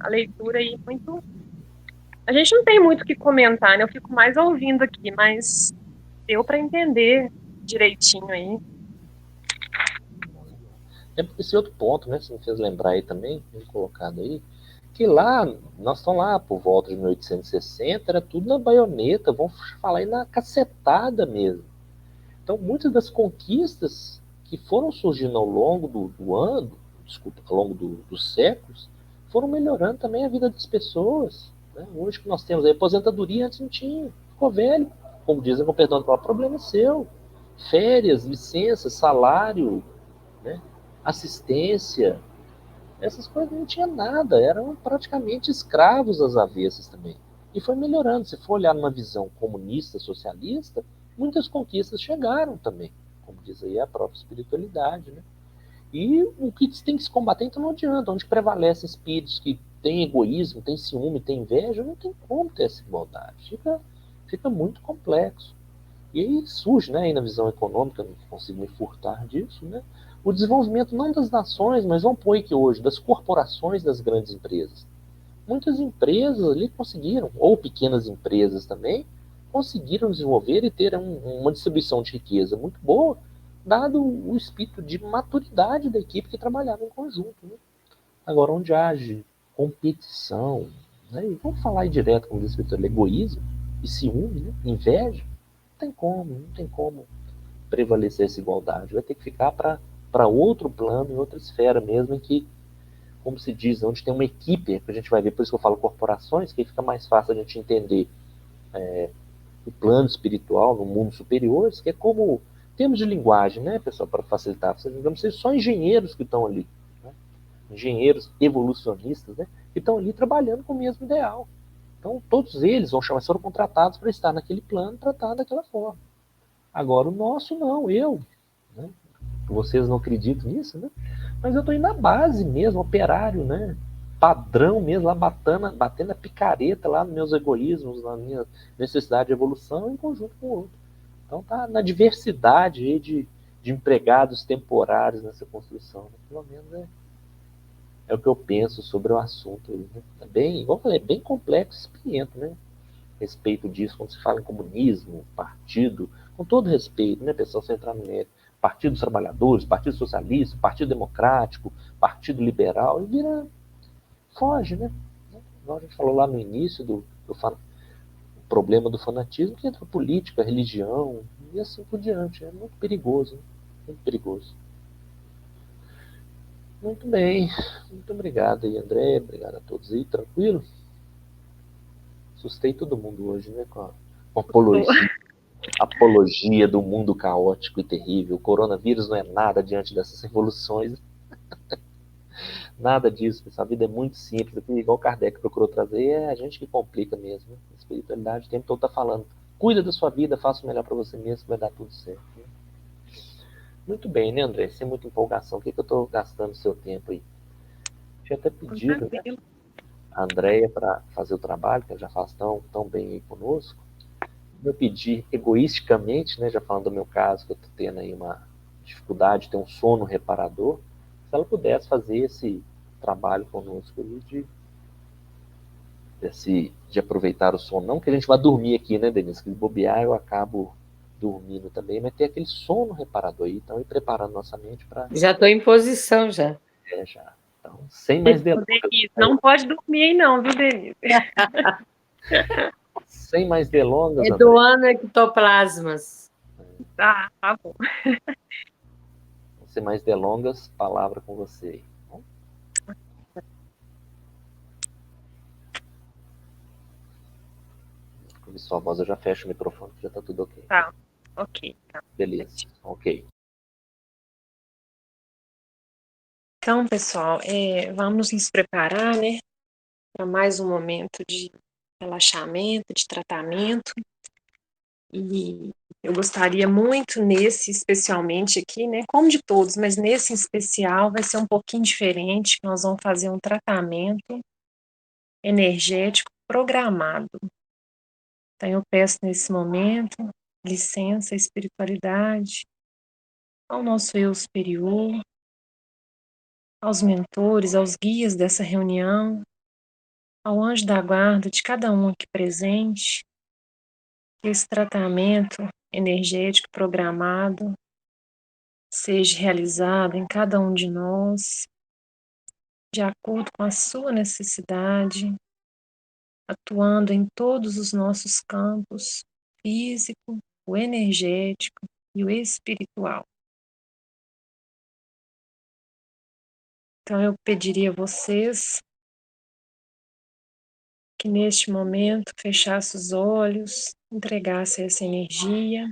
a leitura aí muito. A gente não tem muito o que comentar, né? Eu fico mais ouvindo aqui, mas deu para entender direitinho aí. Esse outro ponto, né? Você me fez lembrar aí também, bem colocado aí, que lá, nós estamos lá por volta de 1860, era tudo na baioneta, vamos falar aí na cacetada mesmo. Então, muitas das conquistas que foram surgindo ao longo ao longo dos séculos, foram melhorando também a vida das pessoas. Né? Hoje que nós temos a aposentadoria, antes não tinha, ficou velho, como dizem, com perdão do próprio, problema é seu. Férias, licença, salário, né? Assistência, essas coisas não tinha nada, eram praticamente escravos às avessas também. E foi melhorando. Se for olhar numa visão comunista, socialista, muitas conquistas chegaram também, como diz aí a própria espiritualidade, né? E o que tem que se combater, então não adianta. Onde prevalecem espíritos que têm egoísmo, têm ciúme, têm inveja, não tem como ter essa igualdade. Fica muito complexo. E aí surge, né, aí na visão econômica, não consigo me furtar disso, né, o desenvolvimento não das nações, mas vamos pôr aqui hoje, das corporações das grandes empresas. Muitas empresas ali conseguiram, ou pequenas empresas também, conseguiram desenvolver e ter uma distribuição de riqueza muito boa, dado o espírito de maturidade da equipe que trabalhava em conjunto. Né? Agora, onde age competição, né? E vamos falar aí direto, como diz o escritor, egoísmo e ciúme, né? Inveja, não tem como prevalecer essa igualdade. Vai ter que ficar para outro plano, em outra esfera mesmo, em que, como se diz, onde tem uma equipe, que a gente vai ver, por isso que eu falo corporações, que fica mais fácil a gente entender o plano espiritual no mundo superior, que é como termos de linguagem, né, pessoal, para facilitar. Vamos ser só engenheiros que estão ali, né? Engenheiros evolucionistas, né, que estão ali trabalhando com o mesmo ideal. Então, todos eles foram contratados para estar naquele plano, tratado daquela forma. Agora, o nosso não, né? Vocês não acreditam nisso, né? Mas eu estou indo na base mesmo, operário, né? Padrão mesmo, lá batendo a picareta lá nos meus egoísmos, na minha necessidade de evolução, em conjunto com o outro. Então tá na diversidade aí de empregados temporários nessa construção. Né? Pelo menos é o que eu penso sobre o assunto. Aí, né? É bem, igual eu falei, é bem complexo e espinhento, né? Respeito disso, quando se fala em comunismo, partido, com todo respeito, né, pessoal, sem entrar no mérito, Partido dos Trabalhadores, Partido Socialista, Partido Democrático, Partido Liberal, e vira, foge, né? Igual a gente falou lá no início do problema do fanatismo, que entra política, religião, e assim por diante. É muito perigoso, né? Muito perigoso. Muito bem, muito obrigado aí, André, obrigado a todos aí, tranquilo? Assustei todo mundo hoje, né, com a apologia do mundo caótico e terrível. O coronavírus não é nada diante dessas revoluções. Nada disso, pessoal. A vida é muito simples. Igual Kardec procurou trazer, é a gente que complica mesmo. Né? A espiritualidade o tempo todo está falando. Cuida da sua vida, faça o melhor para você mesmo, vai dar tudo certo. Né? Muito bem, né, André? Sem muita empolgação, o que eu estou gastando seu tempo aí? Tinha até pedido, né, a Andréia para fazer o trabalho, que ela já faz tão bem aí conosco. Eu pedi egoisticamente, né, já falando do meu caso, que eu estou tendo aí uma dificuldade de ter um sono reparador, se ela pudesse fazer esse trabalho conosco de aproveitar o sono. Não que a gente vá dormir aqui, né, Denise? Que bobear eu acabo dormindo também, mas ter aquele sono reparador aí, então, e preparando nossa mente para. Já estou em posição já. Já. Então, sem mais delongas. Denise, não pode dormir aí não, viu, Denise? Sem mais delongas, É André. doando ectoplasmas. Tá bom. Sem mais delongas, palavra com você. Com sua voz, eu já fecho o microfone, já está tudo ok. Tá, ok. Tá. Beleza, ok. Então, pessoal, vamos nos preparar, né, para mais um momento de relaxamento, de tratamento. E eu gostaria muito nesse, especialmente aqui, né, como de todos, mas nesse em especial vai ser um pouquinho diferente, que nós vamos fazer um tratamento energético programado. Então eu peço nesse momento licença à espiritualidade, ao nosso eu superior, aos mentores, aos guias dessa reunião, ao anjo da guarda de cada um aqui presente, que esse tratamento energético programado seja realizado em cada um de nós, de acordo com a sua necessidade, atuando em todos os nossos campos, físico, o energético e o espiritual. Então eu pediria a vocês que neste momento fechassem os olhos, entregassem essa energia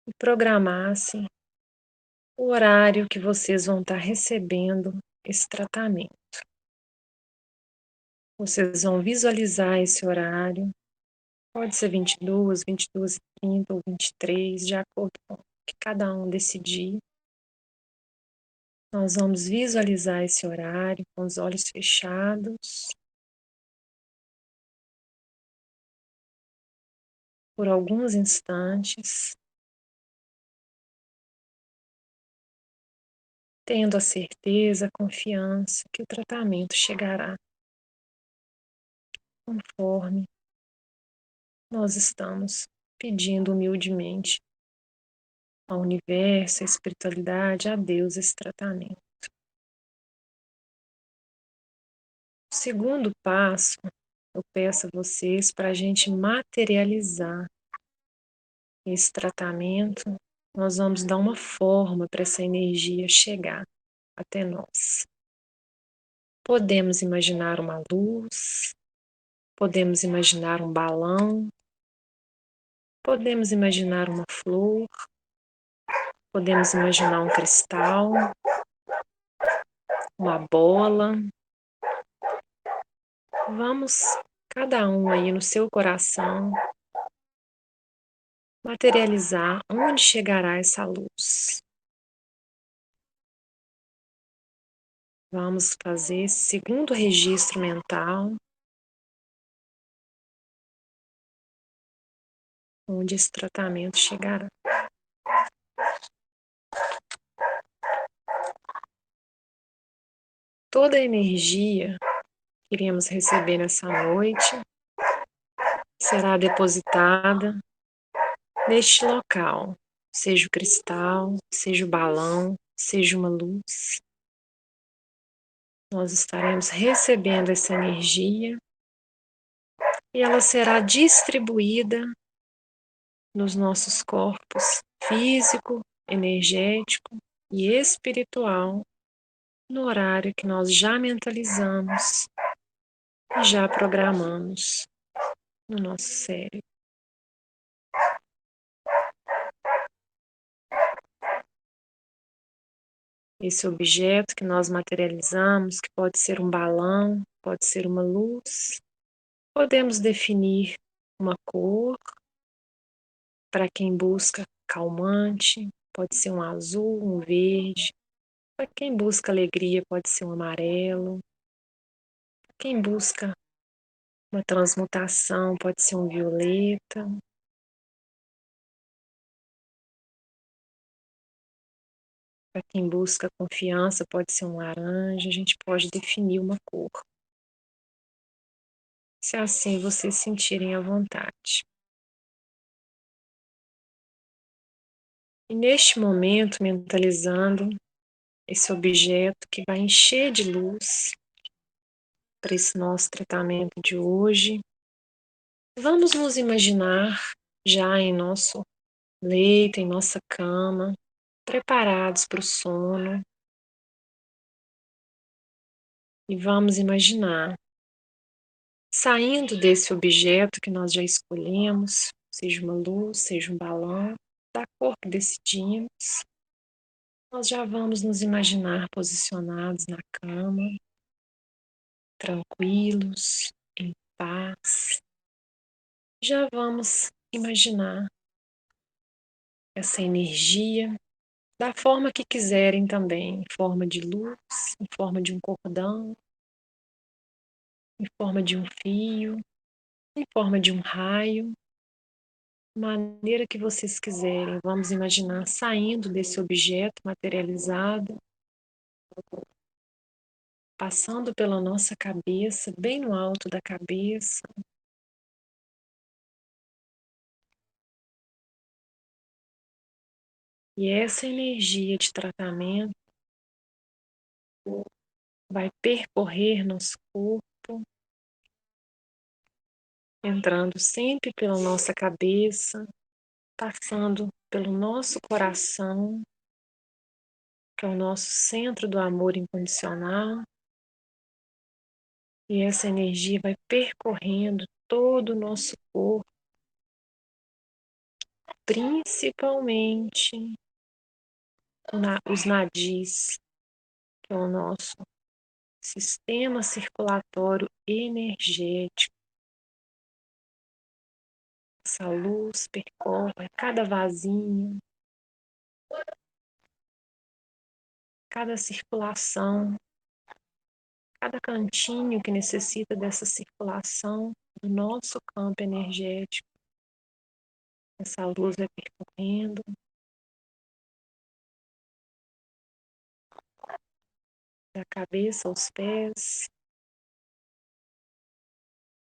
e programassem o horário que vocês vão estar recebendo esse tratamento. Vocês vão visualizar esse horário, pode ser 22, 22h30 ou 23, de acordo com o que cada um decidir. Nós vamos visualizar esse horário com os olhos fechados por alguns instantes, tendo a certeza, a confiança que o tratamento chegará conforme nós estamos pedindo humildemente ao universo, à espiritualidade, a Deus esse tratamento. O segundo passo, eu peço a vocês para a gente materializar esse tratamento. Nós vamos dar uma forma para essa energia chegar até nós. Podemos imaginar uma luz, podemos imaginar um balão, podemos imaginar uma flor, podemos imaginar um cristal, uma bola. Vamos, cada um aí no seu coração, materializar onde chegará essa luz. Vamos fazer esse segundo registro mental, onde esse tratamento chegará. Toda a energia que iremos receber nessa noite será depositada neste local, seja o cristal, seja o balão, seja uma luz. Nós estaremos recebendo essa energia e ela será distribuída nos nossos corpos físico, energético e espiritual no horário que nós já mentalizamos e já programamos no nosso cérebro. Esse objeto que nós materializamos, que pode ser um balão, pode ser uma luz, podemos definir uma cor. Para quem busca calmante, pode ser um azul, um verde. Para quem busca alegria, pode ser um amarelo. Para quem busca uma transmutação, pode ser um violeta. Para quem busca confiança, pode ser um laranja. A gente pode definir uma cor, se assim vocês sentirem à vontade. E neste momento, mentalizando esse objeto que vai encher de luz para esse nosso tratamento de hoje, vamos nos imaginar já em nosso leito, em nossa cama, preparados para o sono. E vamos imaginar saindo desse objeto que nós já escolhemos, seja uma luz, seja um balão, da cor que decidimos. Nós já vamos nos imaginar posicionados na cama, tranquilos, em paz. Já vamos imaginar essa energia da forma que quiserem também, em forma de luz, em forma de um cordão, em forma de um fio, em forma de um raio, maneira que vocês quiserem. Vamos imaginar saindo desse objeto materializado, passando pela nossa cabeça, bem no alto da cabeça. E essa energia de tratamento vai percorrer nosso corpo, entrando sempre pela nossa cabeça, passando pelo nosso coração, que é o nosso centro do amor incondicional. E essa energia vai percorrendo todo o nosso corpo, principalmente os nadis, que é o nosso sistema circulatório energético. Essa luz percorre cada vasinho, cada circulação, cada cantinho que necessita dessa circulação do nosso campo energético. Essa luz vai percorrendo da cabeça aos pés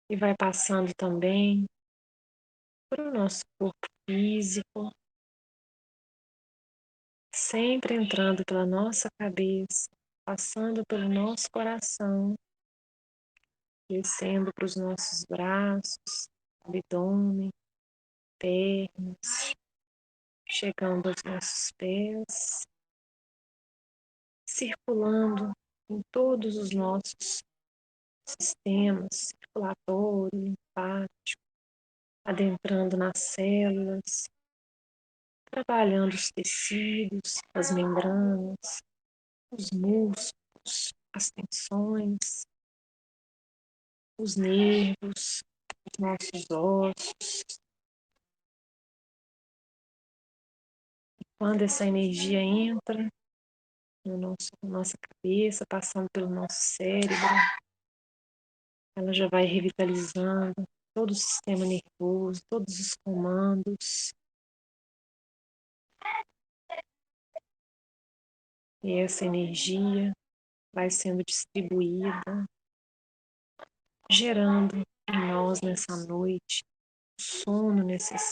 e vai passando também para o nosso corpo físico, sempre entrando pela nossa cabeça, passando pelo nosso coração descendo para os nossos braços, abdômen, pernas, chegando aos nossos pés, circulando em todos os nossos sistemas circulatório, linfático, adentrando nas células, trabalhando os tecidos, as membranas, os músculos, as tensões, os nervos, os nossos ossos. Quando essa energia entra na nossa cabeça, passando pelo nosso cérebro, ela já vai revitalizando todo o sistema nervoso, todos os comandos. E essa energia vai sendo distribuída, gerando em nós nessa noite o sono necessário